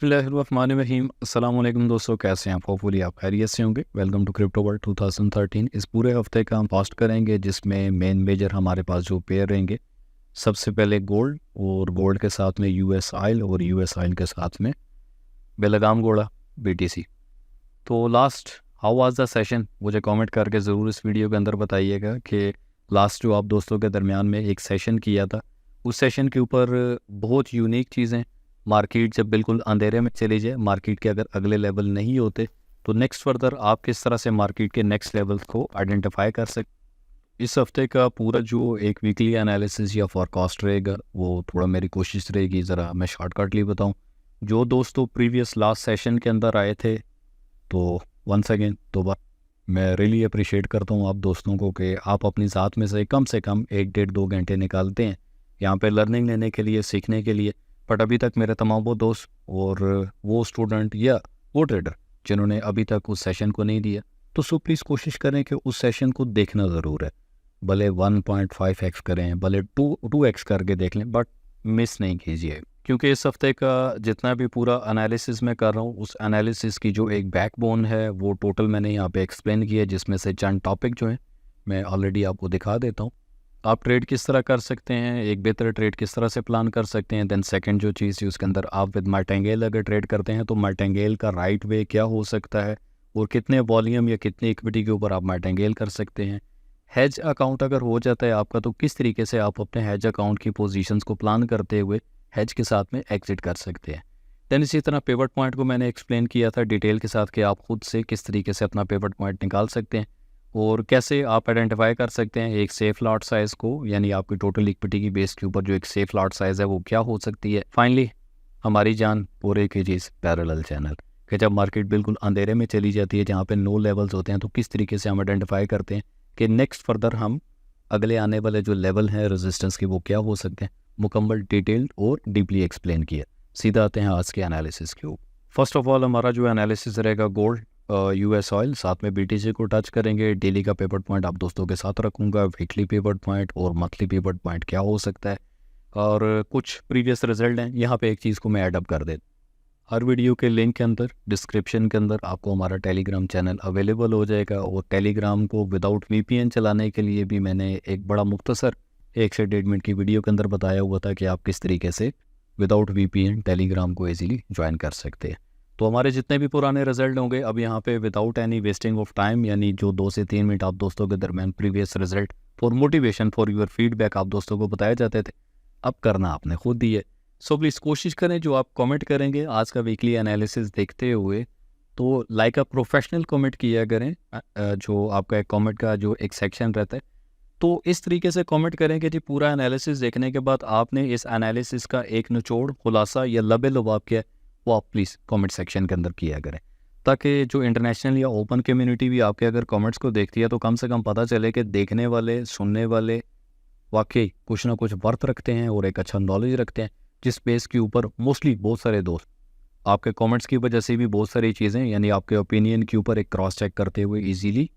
बिस्मिल्लाहिर्रहमानिर्रहीम। अस्सलाम वालेकुम दोस्तों, कैसे हैं आप? होपफुली आप खैरियत से होंगे। Welcome to crypto world 2013। इस पूरे हफ्ते का हम फास्ट करेंगे जिसमें मेन मेजर हमारे पास जो पेयर रहेंगे, सबसे पहले गोल्ड, और गोल्ड के साथ में यूएस ऑयल, और यूएस ऑयल के साथ में बेलगाम घोड़ा बीटीसी। तो last how was the session, मुझे कमेंट करके ज़रूर इस वीडियो के अंदर बताइएगा कि लास्ट जो आप दोस्तों के दरमियान में एक सेशन किया था, उस सेशन के ऊपर बहुत यूनिक चीज़ें, मार्केट जब बिल्कुल अंधेरे में चली जाए, मार्केट के अगर अगले लेवल नहीं होते तो नेक्स्ट फर्दर आप किस तरह से मार्केट के नेक्स्ट लेवल को आइडेंटिफाई कर सकते। इस हफ्ते का पूरा जो एक वीकली एनालिसिस या फॉरकास्ट रहेगा, वो थोड़ा मेरी कोशिश रहेगी ज़रा मैं शॉर्टकटली बताऊं। जो दोस्तों प्रीवियस लास्ट सेशन के अंदर आए थे, तो वंस अगेन दोबारा मैं रियली अप्रिशिएट करता हूँ आप दोस्तों को कि आप अपनी ज़ात में से कम 1-1.5-2 घंटे निकालते हैं यहाँ पे लर्निंग लेने के लिए, सीखने के लिए। बट अभी तक मेरे तमाम वो दोस्त और वो स्टूडेंट या वो ट्रेडर जिन्होंने अभी तक उस सेशन को नहीं दिया, तो सो प्लीज़ कोशिश करें कि उस सेशन को देखना ज़रूर है। भले 1.5x करें, भले 2x करके देख लें, बट मिस नहीं कीजिए, क्योंकि इस हफ्ते का जितना भी पूरा एनालिसिस मैं कर रहा हूँ, उस एनालिसिस की जो एक बैकबोन है वो टोटल मैंने यहाँ पे एक्सप्लेन किया है, जिसमें से चंद टॉपिक जो हैं मैं ऑलरेडी आपको दिखा देता हूँ। आप ट्रेड किस तरह कर सकते हैं, एक बेहतर ट्रेड किस तरह से प्लान कर सकते हैं। देन सेकंड जो चीज़ थी उसके अंदर, आप विद मार्टिंगेल अगर ट्रेड करते हैं तो मार्टिंगेल का राइट वे क्या हो सकता है, और कितने वॉल्यूम या कितनी इक्विटी के ऊपर आप मार्टिंगेल कर सकते हैं। हेज अकाउंट अगर हो जाता है आपका, तो किस तरीके से आप अपने हेज अकाउंट की पोजीशंस को प्लान करते हुए हेज के साथ में एग्जिट कर सकते हैं। देन इसी तरह पेवट पॉइंट को मैंने एक्सप्लेन किया था डिटेल के साथ कि आप खुद से किस तरीके से अपना पेवट पॉइंट निकाल सकते हैं, और कैसे आप आइडेंटिफाई कर सकते हैं एक सेफ लॉट साइज़ को, यानी आपकी टोटल इक्विटी की बेस के ऊपर जो एक सेफ लॉट साइज़ है वो क्या हो सकती है। फाइनली हमारी जान पूरे की चीज़ पैरेलल चैनल, कि जब मार्केट बिल्कुल अंधेरे में चली जाती है, जहाँ पे नो लेवल्स होते हैं, तो किस तरीके से हम आइडेंटिफाई करते हैं कि नेक्स्ट फर्दर हम अगले आने वाले जो लेवल हैं रेजिस्टेंस के, वो क्या हो सकते हैं। मुकम्मल डिटेल्ड और डीपली एक्सप्लेन किया। सीधा आते हैं आज के एनालिसिस के ऊपर। फर्स्ट ऑफ ऑल हमारा जो एनालिसिस रहेगा गोल्ड, यूएस ऑयल, साथ में बीटीसी को टच करेंगे। डेली का पेपर पॉइंट आप दोस्तों के साथ रखूंगा, वीकली पेपर पॉइंट और मंथली पेपर पॉइंट क्या हो सकता है, और कुछ प्रीवियस रिजल्ट हैं। यहाँ पे एक चीज़ को मैं ऐड अप कर देता, हर वीडियो के लिंक के अंदर डिस्क्रिप्शन के अंदर आपको हमारा टेलीग्राम चैनल अवेलेबल हो जाएगा, और टेलीग्राम को विदाउट वीपीएन चलाने के लिए भी मैंने एक बड़ा मुख्तसर 1 से 1.5 मिनट की वीडियो के अंदर बताया हुआ था कि आप किस तरीके से विदाउट वीपीएन टेलीग्राम को ईजीली ज्वाइन कर सकते हैं। तो हमारे जितने भी पुराने रिजल्ट होंगे अब यहाँ पे without any wasting of time, यानी जो 2 से 3 मिनट आप दोस्तों के दरमियान previous result for motivation for your feedback आप दोस्तों को बताए जाते थे, अब करना आपने खुद ही है। सो प्लीज़ कोशिश करें जो आप कमेंट करेंगे आज का वीकली एनालिसिस देखते हुए, तो लाइक अ प्रोफेशनल कमेंट किया करें। जो आपका एक कमेंट का जो एक सेक्शन रहता है, तो इस तरीके से कमेंट करें कि जी पूरा एनालिसिस देखने के बाद आपने इस एनालिसिस का एक निचोड़, खुलासा या लबे लुबाब किया, वो आप प्लीज़ कमेंट सेक्शन के अंदर किया करें, ताकि जो इंटरनेशनल या ओपन कम्युनिटी भी आपके अगर कमेंट्स को देखती है, तो कम से कम पता चले कि देखने वाले, सुनने वाले वाकई कुछ ना कुछ वर्थ रखते हैं और एक अच्छा नॉलेज रखते हैं, जिस बेस के ऊपर मोस्टली बहुत सारे दोस्त आपके कमेंट्स की वजह से भी बहुत सारी चीज़ें, यानी आपके ओपिनियन के ऊपर एक क्रॉस चेक करते हुए इजीली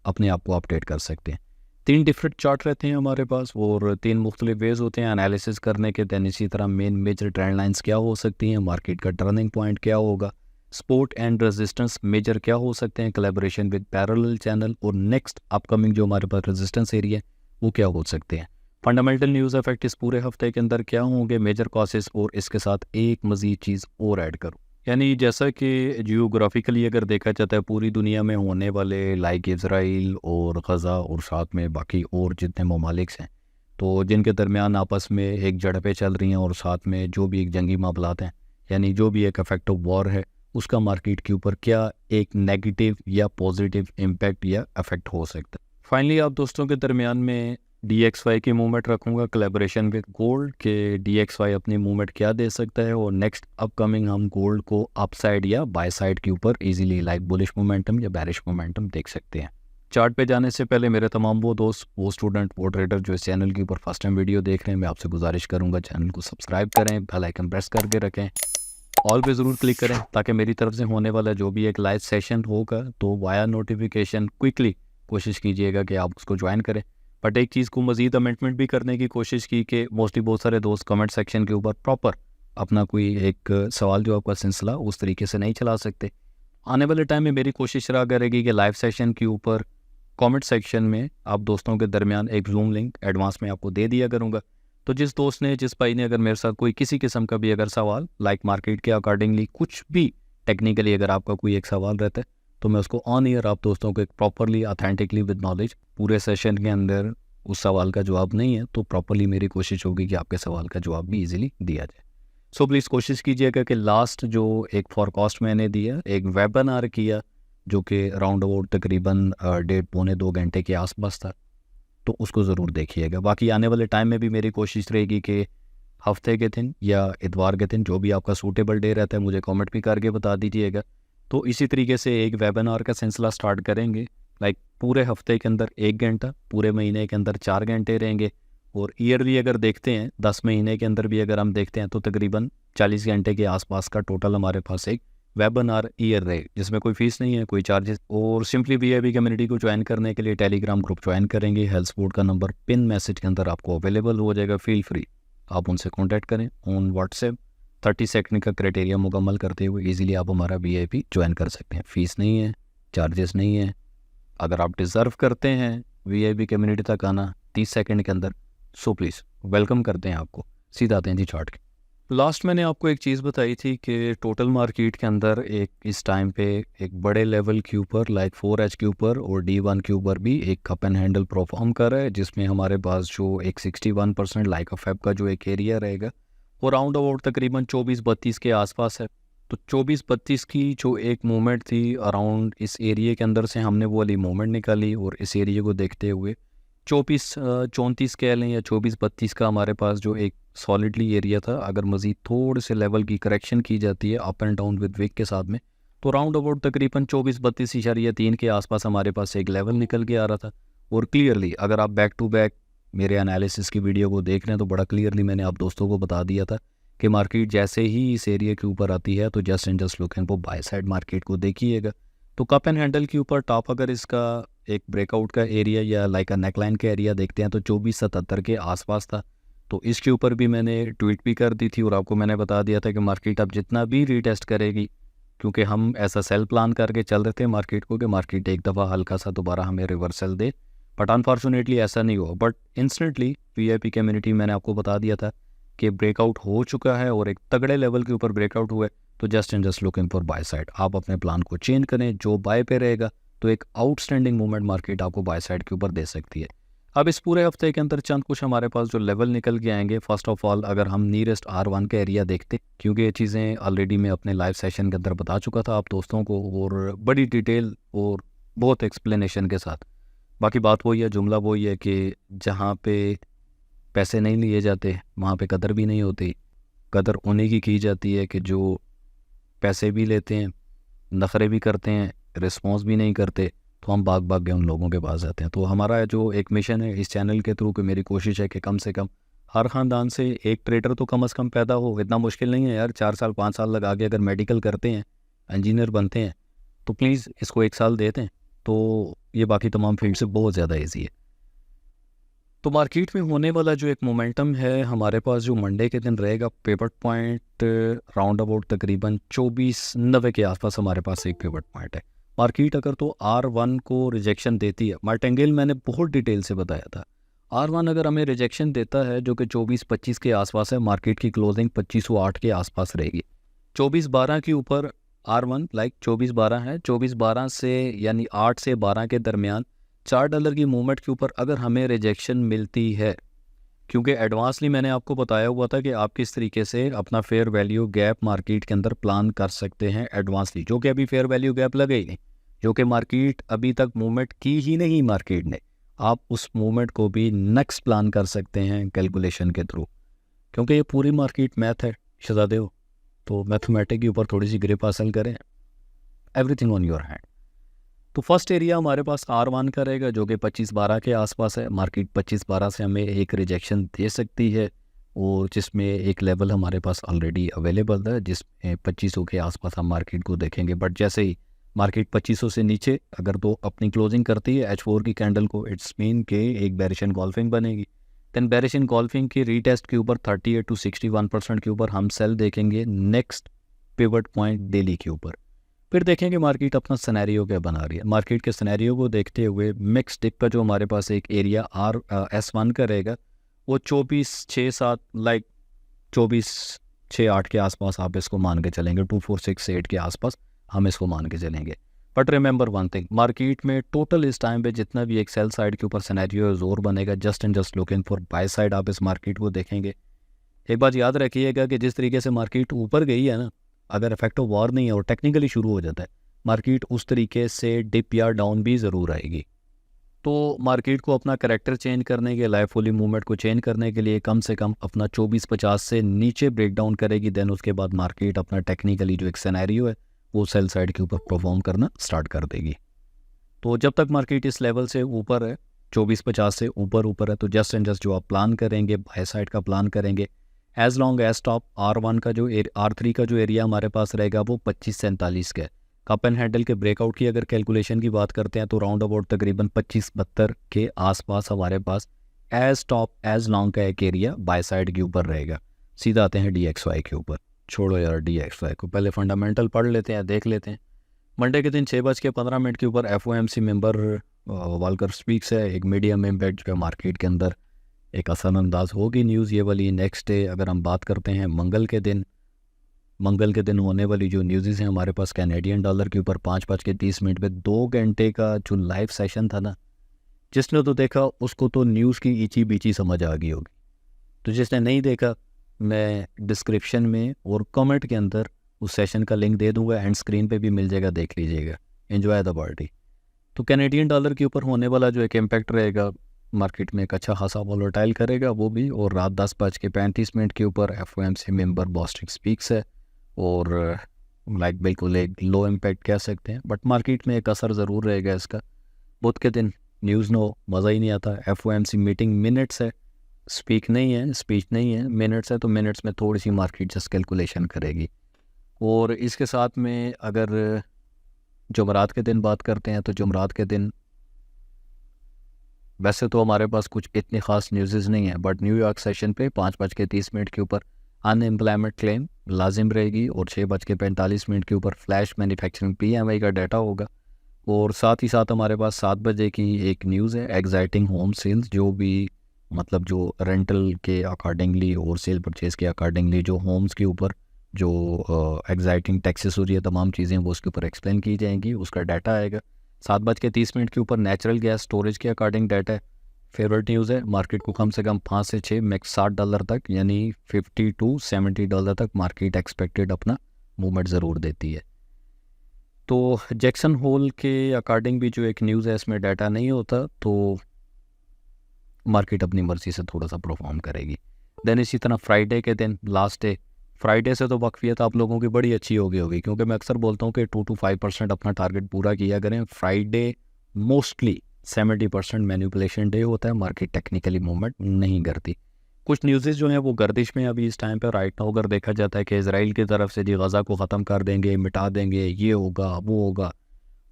अपने आप को अपडेट कर सकते हैं। 3 डिफरेंट चार्ट रहते हैं हमारे पास, और 3 मुख्तलिफ वेज होते हैं एनालिसिस करने के। दैन इसी तरह मेन मेजर ट्रेंड लाइंस क्या हो सकती हैं, मार्केट का टर्निंग पॉइंट क्या होगा, सपोर्ट एंड रेजिस्टेंस मेजर क्या हो सकते हैं, कोलैबोरेशन विद पैरेलल चैनल, और नेक्स्ट अपकमिंग जो हमारे पास रेजिस्टेंस एरिया है वो क्या हो सकते हैं। फंडामेंटल न्यूज़ इफेक्ट इस पूरे हफ्ते के अंदर क्या होंगे, मेजर कॉसेस, और इसके साथ एक मज़ीद चीज़ और ऐड करूँ, यानी जैसा कि जियोग्राफिकली अगर देखा जाता है पूरी दुनिया में होने वाले लाइक इज़राइल और गज़ा और साथ में बाकी और जितने ममालिक हैं, तो जिनके दरमियान आपस में एक झड़पें चल रही हैं, और साथ में जो भी एक जंगी मामलात हैं, यानी जो भी एक इफेक्ट ऑफ वॉर है, उसका मार्केट के ऊपर क्या एक नेगेटिव या पॉजिटिव इम्पैक्ट या इफेक्ट हो सकता है। फाइनली आप दोस्तों के दरमियान में DXY की मूवमेंट रखूंगा, कोलैबोरेशन विद गोल्ड के DXY अपनी मूवमेंट क्या दे सकता है, और नेक्स्ट अपकमिंग हम गोल्ड को अपसाइड या बाय साइड के ऊपर इजीली लाइक बुलिश मोमेंटम या बेरिश मोमेंटम देख सकते हैं। चार्ट पे जाने से पहले मेरे तमाम वो दोस्त, वो स्टूडेंट, वो ट्रेडर जो इस चैनल के ऊपर फर्स्ट टाइम वीडियो देख रहे हैं, मैं आपसे गुजारिश करूँगा चैनल को सब्सक्राइब करें, बेल आइकन प्रेस करके रखें, ऑल पे ज़रूर क्लिक करें, ताकि मेरी तरफ से होने वाला जो भी एक लाइव सेशन होगा तो वाया नोटिफिकेशन क्विकली कोशिश कीजिएगा कि आप उसको ज्वाइन करें। बट एक चीज़ को मज़ीद अमेंडमेंट भी करने की कोशिश की कि मोस्टली बहुत सारे दोस्त कमेंट सेक्शन के ऊपर प्रॉपर अपना कोई एक सवाल जवाब का सिलसिला उस तरीके से नहीं चला सकते। आने वाले टाइम में मेरी कोशिश रहा करेगी कि लाइव सेशन के ऊपर कमेंट सेक्शन में आप दोस्तों के दरमियान एक जूम लिंक एडवांस में आपको दे दिया करूँगा। तो जिस दोस्त ने, जिस भाई ने अगर मेरे साथ कोई किसी किस्म का भी अगर सवाल लाइक मार्केट के अकॉर्डिंगली कुछ भी टेक्निकली अगर आपका कोई एक सवाल रहता है, तो मैं उसको ऑन ईयर आप दोस्तों को एक प्रॉपरली ऑथेंटिकली विद नॉलेज पूरे सेशन के अंदर उस सवाल का जवाब नहीं है तो प्रॉपरली मेरी कोशिश होगी कि आपके सवाल का जवाब भी इजीली दिया जाए। सो प्लीज़ कोशिश कीजिएगा कि लास्ट जो एक फॉरकास्ट मैंने दिया, एक वेबिनार किया जो कि राउंड अबाउट तकरीबन 1.5-2 घंटे के आसपास था, तो उसको ज़रूर देखिएगा। बाकी आने वाले टाइम में भी मेरी कोशिश रहेगी कि हफ्ते के दिन या इतवार के दिन जो भी आपका सूटेबल डे रहता है मुझे कमेंट भी करके बता दीजिएगा। तो इसी तरीके से एक वेबिनार का सिलसिला स्टार्ट करेंगे, लाइक पूरे हफ्ते के अंदर 1 घंटा, पूरे महीने के अंदर 4 घंटे रहेंगे। और ईयरली अगर देखते हैं 10 महीने के अंदर भी अगर हम देखते हैं तो तकरीबन 40 घंटे के आसपास का टोटल हमारे पास एक वेबिनार ईयर रहे, जिसमें कोई फीस नहीं है, कोई चार्जेस। और सिंपली वीआईपी कम्युनिटी को ज्वाइन करने के लिए टेलीग्राम ग्रुप ज्वाइन करेंगे। हेल्थ सपोर्ट का नंबर पिन मैसेज के अंदर आपको अवेलेबल हो जाएगा, फील फ्री आप उनसे कॉन्टैक्ट करें ऑन व्हाट्सएप। 30 सेकंड का क्राइटेरिया मुकम्मल करते हुए ईजिली आप हमारा वीआईपी ज्वाइन कर सकते हैं। फ़ीस नहीं है, चार्जेस नहीं है। अगर आप डिज़र्व करते हैं वीआईपी कम्युनिटी तक आना 30 सेकंड के अंदर, सो प्लीज़ वेलकम करते हैं आपको। सीधा आते हैं जी चार्ट के। लास्ट मैंने आपको एक चीज़ बताई थी कि टोटल मार्केट के अंदर एक इस टाइम पे एक बड़े लेवल के ऊपर लाइक 4H के ऊपर और D1 के ऊपर भी एक कप एंड हैंडल परफॉर्म कर रहा है, जिसमें हमारे पास जो एक 61% लाइक ऑफ फेब का जो एक एरिया रहेगा वो राउंड अबाउट तकरीबन 24-32 के आसपास है। तो 24-32 की जो एक मूवमेंट थी अराउंड इस एरिया के अंदर से हमने वो वाली मूवमेंट निकाली और इस एरिया को देखते हुए 24-34 कह लें या 24-32 का हमारे पास जो एक सॉलिडली एरिया था, अगर मज़ीद थोड़े से लेवल की करेक्शन की जाती है up and down with wick के साथ में, तो राउंड अबाउट तकरीबन 24-32.3 के आसपास हमारे पास एक लेवल निकल के आ रहा था। और क्लियरली अगर आप बैक टू बैक मेरे एनालिसिस की वीडियो को देख रहे हैं तो बड़ा क्लियरली मैंने आप दोस्तों को बता दिया था कि मार्केट जैसे ही इस एरिया के ऊपर आती है तो just and just look and by side market को देखिएगा। तो कप एंड हैंडल के ऊपर टॉप अगर इसका एक ब्रेकआउट का एरिया या लाइक अ नेकलाइन का एरिया देखते हैं तो 24-77 के आसपास था। तो इसके ऊपर भी मैंने ट्वीट भी कर दी थी और आपको मैंने बता दिया था कि मार्केट अब जितना भी रीटेस्ट करेगी, क्योंकि हम ऐसा सेल प्लान करके चल रहे थे मार्केट को कि मार्केट एक दफ़ा हल्का सा दोबारा हमें रिवर्सल दे, बट अनफॉर्चुनेटली ऐसा नहीं हुआ। बट इंस्टेंटली वीआईपी कम्युनिटी मैंने आपको बता दिया था कि ब्रेकआउट हो चुका है और एक तगड़े लेवल के ऊपर ब्रेकआउट हुआ है, तो just and just looking for by side. आप अपने प्लान को चेंज करें, जो बाय पे रहेगा तो एक आउटस्टैंडिंग मूवमेंट मार्केट आपको बाय साइड के ऊपर दे सकती है। अब इस पूरे हफ्ते के अंदर चंद कुछ हमारे पास जो लेवल निकल के आएंगे, फर्स्ट ऑफ ऑल अगर हम नीयरेस्ट R1 का एरिया देखते, क्योंकि ये चीज़ें ऑलरेडी मैं अपने लाइव सेशन के अंदर बता चुका था आप दोस्तों को और बड़ी डिटेल और बहुत एक्सप्लेनेशन के साथ। बाकी बात वही है, जुमला वही है कि जहाँ पे पैसे नहीं लिए जाते वहाँ पे कदर भी नहीं होती। कदर उन्हीं की जाती है कि जो पैसे भी लेते हैं, नखरे भी करते हैं, रिस्पॉन्स भी नहीं करते, तो हम भाग भाग के उन लोगों के पास जाते हैं। तो हमारा जो एक मिशन है इस चैनल के थ्रू कि मेरी कोशिश है कि कम से कम हर ख़ानदान से एक ट्रेडर तो कम से कम पैदा हो। इतना मुश्किल नहीं है यार, 4 साल 5 साल लगा के अगर मेडिकल करते हैं, इंजीनियर बनते हैं, तो प्लीज़ इसको 1 साल देते हैं तो ये बाकी तमाम फील्ड से बहुत ज़्यादा ईजी है। तो मार्केट में होने वाला जो एक मोमेंटम है हमारे पास जो मंडे के दिन रहेगा, पिवट पॉइंट राउंड अबाउट तकरीबन 2490 के आसपास हमारे पास एक पिवट पॉइंट है। मार्केट अगर तो R1 को रिजेक्शन देती है, मार्टिंगेल मैंने बहुत डिटेल से बताया था, R1 अगर हमें रिजेक्शन देता है जो कि 24-25 के आसपास है, मार्केट की क्लोजिंग 2508 के आसपास रहेगी। 2412 के ऊपर R1 लाइक 2412 है, 2412 से यानी 8 से 12 के दरमियान $4 की मूवमेंट के ऊपर अगर हमें रिजेक्शन मिलती है, क्योंकि एडवांसली मैंने आपको बताया हुआ था कि आप किस तरीके से अपना फेयर वैल्यू गैप मार्केट के अंदर प्लान कर सकते हैं एडवांसली, जो कि अभी फेयर वैल्यू गैप लगे ही नहीं, जो कि मार्केट अभी तक मूवमेंट की ही नहीं मार्केट ने, आप उस मूवमेंट को भी नेक्स्ट प्लान कर सकते हैं कैलकुलेशन के थ्रू, क्योंकि ये पूरी मार्केट मैथ है शहजादे हो, तो मैथमेटिक के ऊपर थोड़ी सी ग्रिप हासिल करें, एवरीथिंग ऑन योर हैंड। तो फर्स्ट एरिया हमारे पास R1 का रहेगा जो कि 2512 के आसपास है। मार्केट 2512 से हमें एक रिजेक्शन दे सकती है और जिसमें एक लेवल हमारे पास ऑलरेडी अवेलेबल है जिसमें 2500 के आसपास हम मार्केट को देखेंगे। बट जैसे ही मार्केट 2500 से नीचे अगर तो अपनी क्लोजिंग करती है H4 की कैंडल को, इट्स मीन के एक बेरिश एनगल्फिंग बनेगी। देन बेरिश इनगल्फिंग की रीटेस्ट के ऊपर 38 to 61% के ऊपर हम सेल देखेंगे नेक्स्ट पिवट पॉइंट डेली के ऊपर। फिर देखेंगे मार्केट अपना सिनेरियो क्या बना रही है। मार्केट के सिनेरियो को देखते हुए मिक्स डिप का जो हमारे पास एक एरिया S1 का रहेगा वो 24.6-7 लाइक 24.6-8 के आसपास आप इसको मान के चलेंगे, 2468 के आसपास हम इसको मान के चलेंगे। But remember one thing, market में टोटल इस टाइम पे जितना भी एक सेल साइड के ऊपर सिनेरियो जोर बनेगा, just and just looking for by side आप इस मार्केट को देखेंगे। एक बात याद रखिएगा कि जिस तरीके से मार्केट ऊपर गई है ना, अगर इफेक्ट ऑफ वॉर नहीं है और टेक्निकली शुरू हो जाता है मार्केट, उस तरीके से डिप या डाउन भी ज़रूर आएगी। तो मार्केट को अपना करैक्टर चेंज करने के, लाइफ फुली मूवमेंट को चेंज करने के लिए कम से कम अपना 2450 से नीचे ब्रेक डाउन करेगी। देन उसके बाद मार्केट अपना टेक्निकली जो एक सिनेरियो है वो सेल साइड के ऊपर परफॉर्म करना स्टार्ट कर देगी। तो जब तक मार्केट इस लेवल से ऊपर है, 2450 से ऊपर है, तो जस्ट एंड जस्ट जो आप प्लान करेंगे बाय साइड का प्लान करेंगे। As long as top R1 का जो R3 का जो एरिया हमारे पास रहेगा वो 2547 का है। कप एंड हैंडल के ब्रेकआउट की अगर कैलकुलेशन की बात करते हैं तो राउंड अबाउट तकरीबन 2572 के आसपास हमारे पास एज टॉप एज लॉन्ग का एक एरिया बाय साइड के ऊपर रहेगा। सीधा आते हैं DXY के ऊपर। छोड़ो यार DXY को, पहले फंडामेंटल पढ़ लेते हैं, देख लेते हैं। मंडे के दिन 6:15 के ऊपर FOMC मेंबर वालकर स्पीक्स है। एक मीडियम इम्पैक्ट जो है मार्केट के अंदर एक असरअंदाज होगी न्यूज़ ये वाली। नेक्स्ट डे अगर हम बात करते हैं मंगल के दिन होने वाली जो न्यूज़ हैं हमारे पास, कैनेडियन डॉलर के ऊपर 5:30 पे 2 घंटे का जो लाइव सेशन था ना, जिसने तो देखा उसको तो न्यूज़ की ईची बीची समझ आ गई होगी। तो जिसने नहीं देखा, मैं डिस्क्रिप्शन में और कमेंट के अंदर उस सेशन का लिंक दे दूंगा, एंड स्क्रीन पे भी मिल जाएगा, देख लीजिएगा। Enjoy the party. तो कैनेडियन डॉलर के ऊपर होने वाला जो एक इम्पैक्ट रहेगा मार्केट में एक अच्छा खासा वॉलेटाइल करेगा वो भी। और रात 10:35 के ऊपर FOMC मेंबर बॉस्टिक स्पीक्स है, और लाइक बिल्कुल एक लो इम्पैक्ट कह सकते हैं, बट मार्केट में एक असर ज़रूर रहेगा इसका। बुध के दिन न्यूज़ नो मज़ा ही नहीं आता। FOMC मीटिंग मिनट्स है, स्पीच नहीं है, मिनट्स है, तो मिनट्स में थोड़ी सी मार्केट जस्ट कैलकुलेशन करेगी। और इसके साथ में अगर जुमरात के दिन बात करते हैं तो जुमरात के दिन वैसे तो हमारे पास कुछ इतनी ख़ास न्यूज़ नहीं है, बट न्यूयॉर्क सेशन पे 5:30 के ऊपर अनएम्प्लॉयमेंट क्लेम लाजिम रहेगी, और 6:45 के ऊपर फ्लैश मैन्युफैक्चरिंग PMI का डाटा होगा। और साथ ही साथ हमारे पास 7 बजे की एक न्यूज़ है, एग्जाइटिंग होम सेल्स, जो भी मतलब जो रेंटल के अकॉर्डिंगली और सेल परचेज़ के अकॉर्डिंगली जो होम्स के ऊपर जो एग्जाइटिंग टैक्सेस हो रही है, तमाम चीज़ें वो उसके ऊपर एक्सप्लेन की जाएंगी, उसका डाटा आएगा। 7:30 के ऊपर नेचुरल गैस स्टोरेज के अकॉर्डिंग डाटा है। फेवरेट न्यूज़ है, मार्केट को कम से कम 5 से 6 मैक्स $60 तक, यानी $50 to $70 तक मार्केट एक्सपेक्टेड अपना मूवमेंट ज़रूर देती है। तो जैक्सन होल के अकॉर्डिंग भी जो एक न्यूज़ है इसमें डाटा नहीं होता, तो मार्केट अपनी मर्ज़ी से थोड़ा सा परफॉर्म करेगी। देन इसी तरह फ्राइडे के दिन लास्ट डे, फ्राइडे से तो वाकफियत आप लोगों की बड़ी अच्छी होगी, क्योंकि मैं अक्सर बोलता हूँ कि 2 to 5% अपना टारगेट पूरा किया करें। फ्राइडे मोस्टली 70% मैनिपुलेशन डे होता है, मार्केट टेक्निकली मूवमेंट नहीं करती। कुछ न्यूज़ेस जो हैं वो गर्दिश में अभी इस टाइम पर राइट नाउ अगर देखा जाता है कि इजराइल की तरफ से जी गज़ा को ख़त्म कर देंगे, मिटा देंगे, ये होगा वो होगा।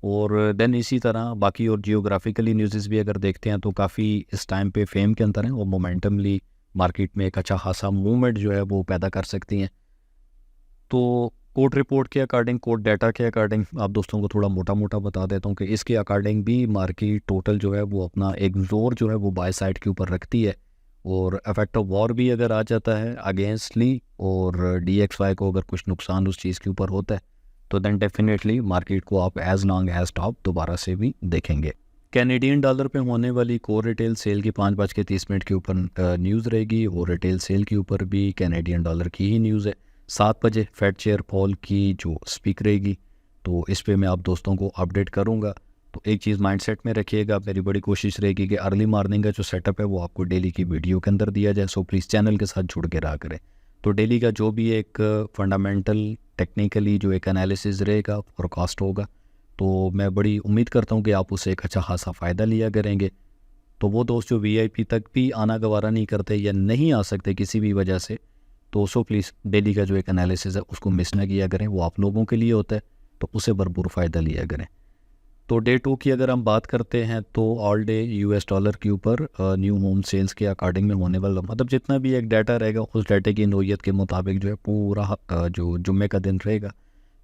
और देन इसी तरह बाकी और जियोग्राफिकली न्यूज़ेस भी अगर देखते हैं तो काफ़ी इस टाइम पे फेम के अंदर हैं, और मोमेंटमली मार्केट में एक अच्छा खासा मूवमेंट जो है वो पैदा कर सकती हैं। तो कोर्ट रिपोर्ट के अकॉर्डिंग, कोर्ट डाटा के अकॉर्डिंग आप दोस्तों को थोड़ा मोटा मोटा बता देता हूँ कि इसके अकॉर्डिंग भी मार्केट टोटल जो है वो अपना एक जोर जो है वो बाय साइड के ऊपर रखती है। और इफेक्ट ऑफ वॉर भी अगर आ जाता है अगेंस्टली, और DXY को अगर कुछ नुकसान उस चीज़ के ऊपर होता है, तो देन डेफिनेटली मार्केट को आप एज लॉन्ग एज टॉप दोबारा से भी देखेंगे। कैनेडियन डॉलर पे होने वाली कोर रिटेल सेल की 5:30 के ऊपर न्यूज़ रहेगी, और रिटेल सेल के ऊपर भी कैनेडियन डॉलर की ही न्यूज़ है। 7 बजे फेड चेयर पॉल की जो स्पीक रहेगी, तो इस पे मैं आप दोस्तों को अपडेट करूंगा। तो एक चीज़ माइंडसेट में रखिएगा, मेरी बड़ी कोशिश रहेगी कि अर्ली मॉर्निंग का जो सेटअप है वो आपको डेली की वीडियो के अंदर दिया जाए। सो प्लीज़ चैनल के साथ जुड़ के रहा करें। तो डेली का जो भी एक फंडामेंटल टेक्निकली जो एक एनालिसिस रहेगा, फोरकास्ट होगा, तो मैं बड़ी उम्मीद करता हूँ कि आप उससे एक अच्छा खासा फ़ायदा लिया करेंगे। तो वो दोस्त जो VIP तक भी आना गवारा नहीं करते या नहीं आ सकते किसी भी वजह से, तो सो प्लीज़ डेली का जो एक एनालिसिस है उसको मिस ना किया करें, वो आप लोगों के लिए होता है, तो उसे भरपूर फ़ायदा लिया करें। तो डे 2 की अगर हम बात करते हैं तो ऑल डे यूएस डॉलर के ऊपर न्यू होम सेल्स के अकॉर्डिंग में होने वाला, मतलब जितना भी एक डाटा रहेगा उस डाटे की नोयत के मुताबिक जो है पूरा जो जुम्मे का दिन रहेगा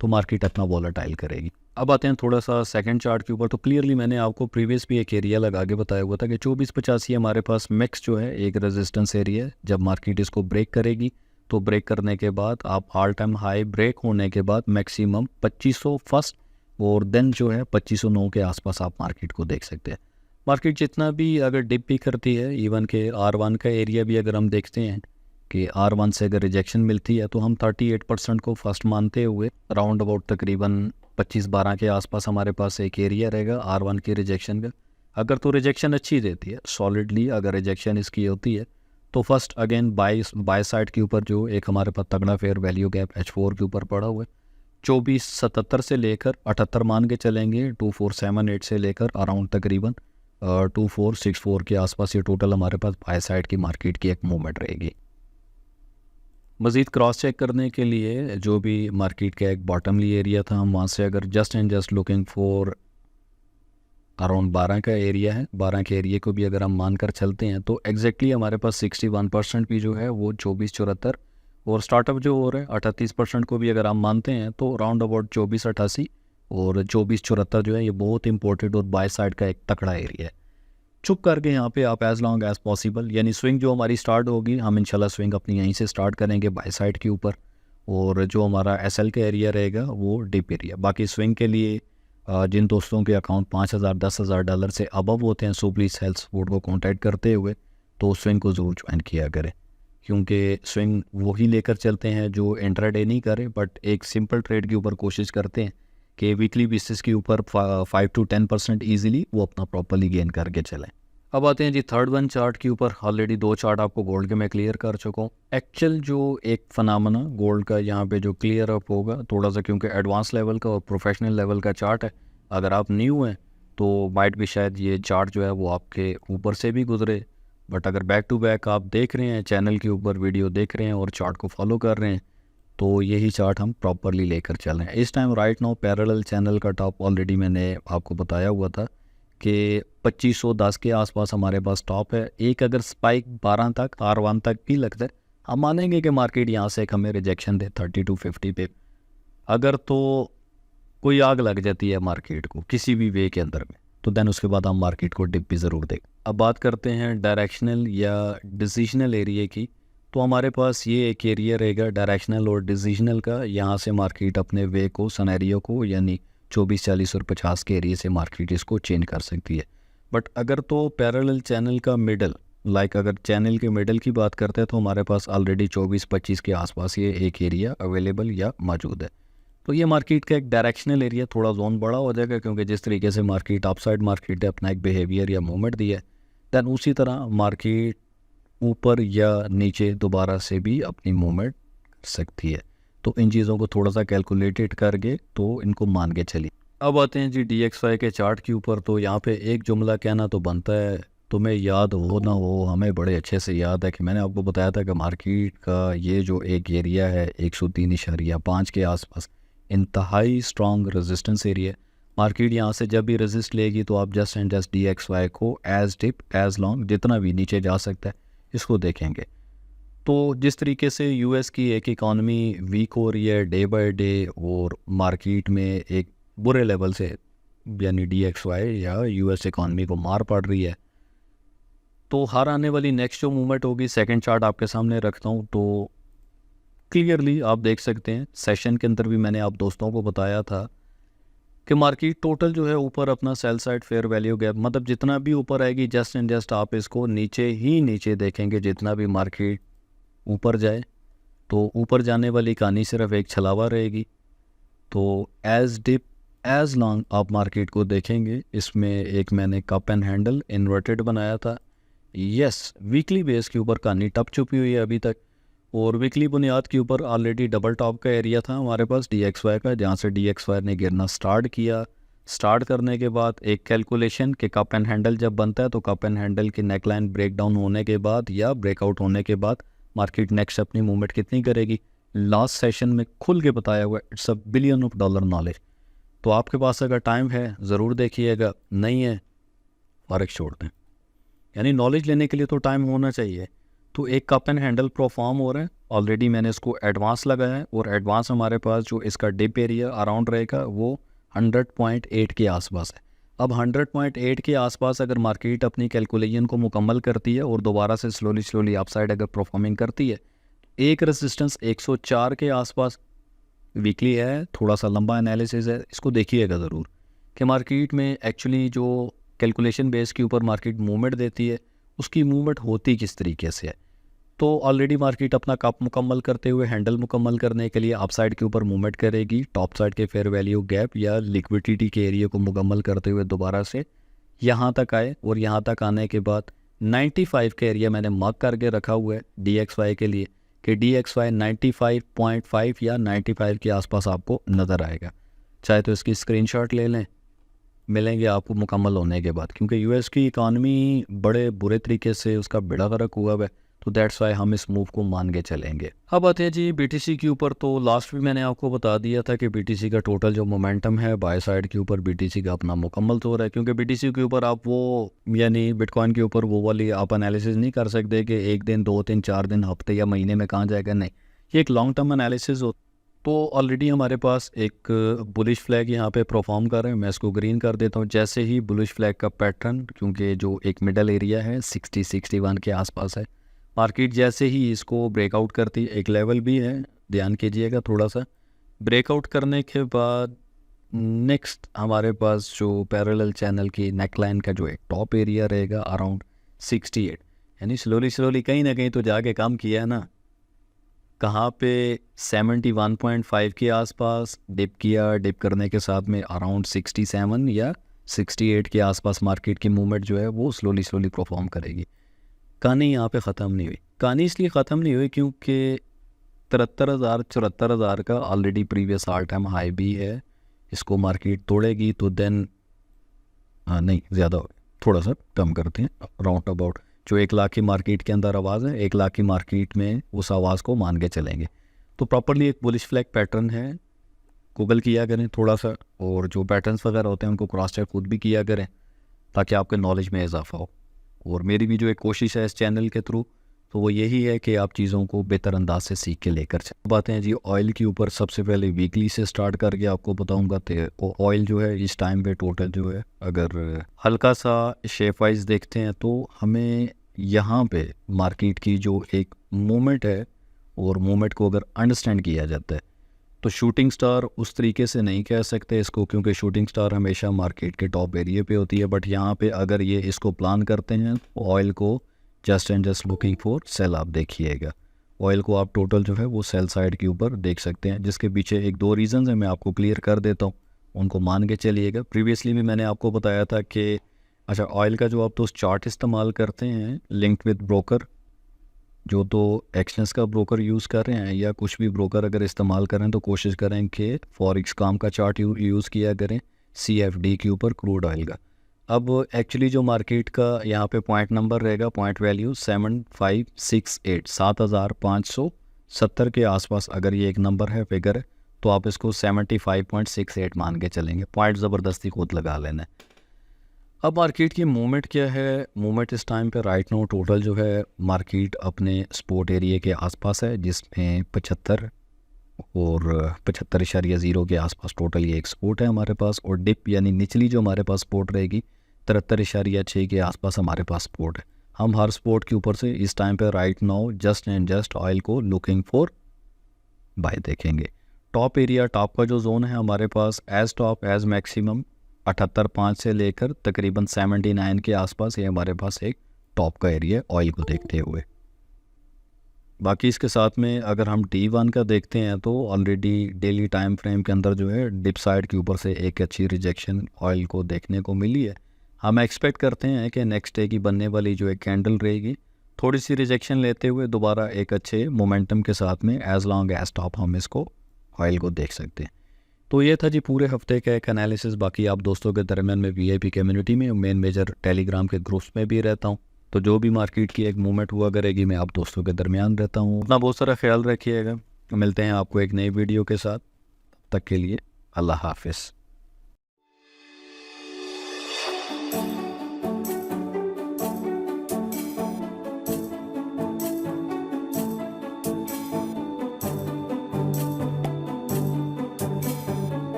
तो मार्केट अपना वॉलेटाइल करेगी। अब आते हैं थोड़ा सा सेकंड चार्ट के ऊपर। तो क्लियरली मैंने आपको प्रीवियस भी एक एरिया लगा के बताया हुआ था कि 2485 हमारे पास मिक्स जो है एक रेजिस्टेंस एरिया है। जब मार्केट इसको ब्रेक करेगी तो ब्रेक करने के बाद आप ऑल टाइम हाई ब्रेक होने के बाद मैक्सिमम 2500 फर्स्ट और देन जो है 2509 के आसपास आप मार्केट को देख सकते हैं। मार्केट जितना भी अगर डिप भी करती है, इवन के R1 का एरिया भी अगर हम देखते हैं कि R1 से अगर रिजेक्शन मिलती है तो हम 38% को फर्स्ट मानते हुए राउंड अबाउट तकरीबन 25-12 के आसपास हमारे पास एक एरिया रहेगा R1 की रिजेक्शन का। अगर तो रिजेक्शन अच्छी देती है सॉलिडली, अगर रिजेक्शन इसकी होती है तो फर्स्ट अगेन बाय साइड के ऊपर जो एक हमारे पास तगड़ा फेयर वैल्यू गैप H4 के ऊपर पड़ा हुआ है 2477 से लेकर 78 मान के चलेंगे, 2478 से लेकर अराउंड तकरीबन 2464 के आसपास ये टोटल हमारे पास बाय साइड की मार्केट की एक मूवमेंट रहेगी। मज़ीद क्रॉस चेक करने के लिए जो भी मार्केट का एक बॉटमली एरिया था, हम वहाँ से अगर just and just looking for around 12 का एरिया है, 12 के एरिया को भी अगर हम मानकर चलते हैं तो एग्जैक्टली हमारे पास 61% भी जो है वो 2474 और स्टार्टअप जो हो रहा है 38% को भी अगर हम मानते हैं तो राउंड अबाउट 2488 और 2474 जो है ये बहुत इंपॉर्टेंट और बाय साइड का एक तकड़ा एरिया है। चुप करके यहाँ पे आप एज लॉन्ग एज पॉसिबल, यानी स्विंग जो हमारी स्टार्ट होगी हम इंशाल्लाह स्विंग अपनी यहीं से स्टार्ट करेंगे बाय साइड के ऊपर, और जो हमारा एसएल का एरिया रहेगा वो डिप एरिया। बाकी स्विंग के लिए जिन दोस्तों के अकाउंट 5000 10,000 डॉलर से अबव होते हैं सो प्लीज़ हेल्थ सपोर्ट को कॉन्टैक्ट करते हुए तो स्विंग को ज़रूर ज्वाइन किया करें, क्योंकि स्विंग वही लेकर चलते हैं जो इंट्राडे नहीं करे बट एक सिंपल ट्रेड के ऊपर कोशिश करते हैं कि वीकली बेसिस के ऊपर 5 to 10% ईजिली वो अपना प्रॉपरली गेन करके चलें। अब आते हैं जी थर्ड वन चार्ट के ऊपर। ऑलरेडी 2 चार्ट आपको गोल्ड के मैं क्लियर कर चुका हूँ। एक्चुअल जो एक फनामना गोल्ड का यहाँ पे जो क्लियर अप होगा थोड़ा सा, क्योंकि एडवांस लेवल का और प्रोफेशनल लेवल का चार्ट है, अगर आप न्यू हैं तो माइट भी शायद ये चार्ट जो है वो आपके ऊपर से भी गुजरे, बट अगर बैक टू बैक आप देख रहे हैं चैनल के ऊपर वीडियो देख रहे हैं और चार्ट को फॉलो कर रहे हैं तो यही चार्ट हम प्रॉपरली लेकर चल रहे हैं। इस time right now parallel channel का टॉप ऑलरेडी मैंने आपको बताया हुआ था कि 2510 के आसपास हमारे पास टॉप है। एक अगर स्पाइक 12 तक R1 तक भी लगता है हम मानेंगे कि मार्केट यहाँ से एक हमें रिजेक्शन दे 30 to 50 पे। अगर तो कोई आग लग जाती है मार्केट को किसी भी वे के अंदर में तो देन उसके बाद हम मार्केट को डिप भी ज़रूर दें। अब बात करते हैं डायरेक्शनल या डिसीजनल एरिया की, तो हमारे पास ये एक एरिया रहेगा डायरेक्शनल और डिसीजनल का। यहाँ से मार्केट अपने वे को सनेरियो को यानी 24, 40 और 50 के एरिया से मार्केट इसको चेंज कर सकती है। बट अगर तो पैरेलल चैनल का मिडल, अगर चैनल के मिडल की बात करते हैं तो हमारे पास ऑलरेडी 24-25 के आसपास ये एक एरिया अवेलेबल या मौजूद है। तो ये मार्केट का एक डायरेक्शनल एरिया थोड़ा जोन बड़ा हो जाएगा, क्योंकि जिस तरीके से मार्केट अपसाइड मार्केट ने अपना एक बिहेवियर या मूवमेंट दिया है दैन उसी तरह मार्केट ऊपर या नीचे दोबारा से भी अपनी मूवमेंट कर सकती है। तो इन चीज़ों को थोड़ा सा कैलकुलेटेड करके तो इनको मान के चलिए। अब आते हैं जी DXY के चार्ट के ऊपर। तो यहाँ पे एक जुमला कहना तो बनता है, तुम्हें याद हो ना हो, हमें बड़े अच्छे से याद है कि मैंने आपको बताया था कि मार्केट का ये जो एक एरिया है 103.5 के आसपास इंतहाई स्ट्रॉन्ग रेजिस्टेंस एरिया। मार्केट यहाँ से जब भी रेजिस्ट लेगी तो आप जस्ट एंड जस्ट DXY को एज डिप एज लॉन्ग जितना भी नीचे जा सकता है इसको देखेंगे। तो जिस तरीके से यूएस की एक इकॉनमी वीक हो रही है डे बाय डे और मार्केट में एक बुरे लेवल से यानी DXY या यूएस इकॉनमी को मार पड़ रही है, तो हर आने वाली नेक्स्ट जो मूवमेंट होगी, सेकंड चार्ट आपके सामने रखता हूँ तो क्लियरली आप देख सकते हैं। सेशन के अंदर भी मैंने आप दोस्तों को बताया था कि मार्केट टोटल जो है ऊपर अपना sell side fair value gap, मतलब जितना भी ऊपर आएगी जस्ट एंड जस्ट आप इसको नीचे ही नीचे देखेंगे। जितना भी मार्केट ऊपर जाए तो ऊपर जाने वाली कहानी सिर्फ एक छलावा रहेगी। तो एज डिप एज लॉन्ग आप मार्केट को देखेंगे। इसमें एक मैंने कप एंड हैंडल इन्वर्टेड बनाया था। यस, वीकली बेस के ऊपर कहानी टप छुपी हुई है अभी तक, और वीकली बुनियाद के ऊपर ऑलरेडी डबल टॉप का एरिया था हमारे पास DXY का, जहाँ से DXY ने गिरना स्टार्ट किया। स्टार्ट करने के बाद एक कैलकुलेशन कि कप एंड हैंडल जब बनता है तो कप एंड हैंडल की नेकलाइन ब्रेक डाउन होने के बाद या ब्रेकआउट होने के बाद मार्केट नेक्स्ट अपनी मूवमेंट कितनी करेगी। लास्ट सेशन में खुल के बताया हुआ, इट्स अ $1 बिलियन नॉलेज। तो आपके पास अगर टाइम है ज़रूर देखिएगा, नहीं है फ़र्क छोड़ दें। यानी नॉलेज लेने के लिए तो टाइम होना चाहिए। तो एक कप एंड हैंडल परफॉर्म हो रहा है, ऑलरेडी मैंने इसको एडवांस लगाया है और एडवांस हमारे पास जो इसका डिप एरिया अराउंड रहेगा वो 100.8 के आसपास है। अब 100.8 के आसपास अगर मार्केट अपनी कैलकुलेशन को मुकम्मल करती है और दोबारा से स्लोली अपसाइड अगर परफॉर्मिंग करती है, एक रेजिस्टेंस 104 के आसपास वीकली है, थोड़ा सा लंबा एनालिसिस है, इसको देखिएगा ज़रूर कि मार्केट में एक्चुअली जो कैलकुलेशन बेस के ऊपर मार्केट मूवमेंट देती है उसकी मूवमेंट होती किस तरीके से है। तो ऑलरेडी मार्केट अपना कप मुकम्मल करते हुए हैंडल मुकम्मल करने के लिए अपसाइड के ऊपर मूवमेंट करेगी, टॉप साइड के फेयर वैल्यू गैप या लिक्विडिटी के एरिया को मुकम्मल करते हुए दोबारा से यहाँ तक आए और यहाँ तक आने के बाद 95 का एरिया मैंने मार्क करके रखा हुआ है DXY के लिए कि DXY 95.5 या 95 के आसपास आपको नज़र आएगा। चाहे तो इसकी स्क्रीनशॉट ले लें, मिलेंगे आपको मुकम्मल होने के बाद, क्योंकि यूएस की इकानमी बड़े बुरे तरीके से उसका बेड़ा गर्क हुआ है, तो दैट्स वाई हम इस मूव को मान के चलेंगे। अब आते हैं जी BTC के ऊपर। तो लास्ट भी मैंने आपको बता दिया था कि BTC का टोटल जो मोमेंटम है बाय साइड के ऊपर BTC का अपना मुकम्मल तो हो रहा है, क्योंकि BTC के ऊपर आप वो यानी बिटकॉइन के ऊपर वो वाली आप एनालिसिस नहीं कर सकते कि एक दिन 2 दिन 4 दिन हफ्ते या महीने में कहाँ जाएगा, नहीं, ये एक लॉन्ग टर्म एनालिसिस हो। तो ऑलरेडी हमारे पास एक बुलिश फ्लैग यहाँ पे परफॉर्म कर रहे हैं, मैं इसको ग्रीन कर देता हूँ। जैसे ही बुलिश फ्लैग का पैटर्न, क्योंकि जो एक मिडल एरिया है 60-61 के आसपास है, मार्केट जैसे ही इसको ब्रेकआउट करती, एक लेवल भी है ध्यान कीजिएगा थोड़ा सा, ब्रेकआउट करने के बाद नेक्स्ट हमारे पास जो पैरेलल चैनल की नेकलाइन का जो एक टॉप एरिया रहेगा अराउंड 68, यानी स्लोली कहीं ना कहीं तो जाके काम किया है ना, कहाँ पे 71.5 के आसपास डिप किया, डिप करने के साथ में अराउंड 67 या 68 के आसपास मार्केट की मूवमेंट जो है वो स्लोली परफॉर्म करेगी। कहानी यहाँ पे ख़त्म नहीं हुई। कहानी इसलिए ख़त्म नहीं हुई क्योंकि 73,000-74,000 का already previous all time high भी है, इसको मार्केट तोड़ेगी तो देन नहीं ज़्यादा थोड़ा सा कम करते हैं, राउंड अबाउट जो 1 लाख की मार्केट के अंदर आवाज़ है, 1 लाख की मार्केट में उस आवाज़ को मान के चलेंगे। तो प्रॉपरली एक बुलिश फ्लैग पैटर्न है, गूगल किया करें थोड़ा सा, और जो पैटर्न्स वगैरह होते हैं उनको क्रॉस चेक खुद भी किया करें ताकि आपके नॉलेज में इजाफा हो। और मेरी भी जो एक कोशिश है इस चैनल के थ्रू, तो वो यही है कि आप चीज़ों को बेहतर अंदाज से सीख के लेकर चलें। बातें हैं जी ऑयल के ऊपर। सबसे पहले वीकली से स्टार्ट करके आपको बताऊंगा तो ऑयल जो है इस टाइम पे टोटल जो है, अगर हल्का सा शेप वाइज देखते हैं तो हमें यहाँ पे मार्केट की जो एक मूवमेंट है और मूवमेंट को अगर अंडरस्टैंड किया जाता है तो शूटिंग स्टार उस तरीके से नहीं कह सकते इसको, क्योंकि शूटिंग स्टार हमेशा मार्केट के टॉप एरिया पे होती है, बट यहाँ पे अगर ये इसको प्लान करते हैं तो ऑयल को just and just looking for sale आप देखिएगा। ऑयल को आप टोटल जो है वो सेल साइड के ऊपर देख सकते हैं, जिसके पीछे एक 2 रीज़न है, मैं आपको क्लियर कर देता हूँ, उनको मान के चलिएगा। प्रीवियसली भी मैंने आपको बताया था कि अच्छा ऑयल का जो आप तो चार्ट इस्तेमाल करते हैं लिंक्ड विद ब्रोकर, जो तो एक्सचेंज का ब्रोकर यूज़ कर रहे हैं या कुछ भी ब्रोकर अगर इस्तेमाल करें तो कोशिश करें कि फॉरेक्स काम का चार्ट यूज़ किया करें CFD के ऊपर क्रूड ऑयल का। अब एक्चुअली जो मार्केट का यहाँ पे पॉइंट नंबर रहेगा, पॉइंट वैल्यू 7568, 7570 के आसपास अगर ये एक नंबर है, फिगर है, तो आप इसको 75.68 मान के चलेंगे, पॉइंट ज़बरदस्ती खुद लगा लेना है। अब मार्केट की मूवमेंट क्या है? मूवमेंट इस टाइम पे राइट नाउ टोटल जो है मार्केट अपने सपोर्ट एरिया के आसपास है, जिसमें 75 और 75.0 के आसपास टोटल ये एक सपोर्ट है हमारे पास, और डिप यानी निचली जो हमारे पास सपोर्ट रहेगी 73.6 के आसपास हमारे पास सपोर्ट है। हम हर सपोर्ट के ऊपर से इस टाइम पे right now just and just oil को लुकिंग फॉर बाय देखेंगे। टॉप एरिया, टॉप का जो जोन है हमारे पास एज टॉप एज मैक्सिमम 78.5 से लेकर तकरीबन 79 के आसपास ये हमारे पास एक टॉप का एरिया ऑयल को देखते हुए। बाकी इसके साथ में अगर हम T1 का देखते हैं तो ऑलरेडी डेली टाइम फ्रेम के अंदर जो है डिप साइड के ऊपर से एक अच्छी रिजेक्शन ऑयल को देखने को मिली है। हम एक्सपेक्ट करते हैं कि नेक्स्ट डे की बनने वाली जो एक कैंडल रहेगी थोड़ी सी रिजेक्शन लेते हुए दोबारा एक अच्छे मोमेंटम के साथ में एज लॉन्ग एज टॉप हम इसको ऑयल को देख सकते हैं। तो ये था जी पूरे हफ्ते का एक एनालिसिस। बाकी आप दोस्तों के दरमियान में VIP कम्युनिटी में मेन मेजर टेलीग्राम के ग्रुप्स में भी रहता हूँ, तो जो भी मार्केट की एक मूवमेंट हुआ करेगी मैं आप दोस्तों के दरमियान रहता हूँ। अपना बहुत सारा ख्याल रखिएगा, मिलते हैं आपको एक नई वीडियो के साथ, तब तक के लिए अल्लाह हाफिज़।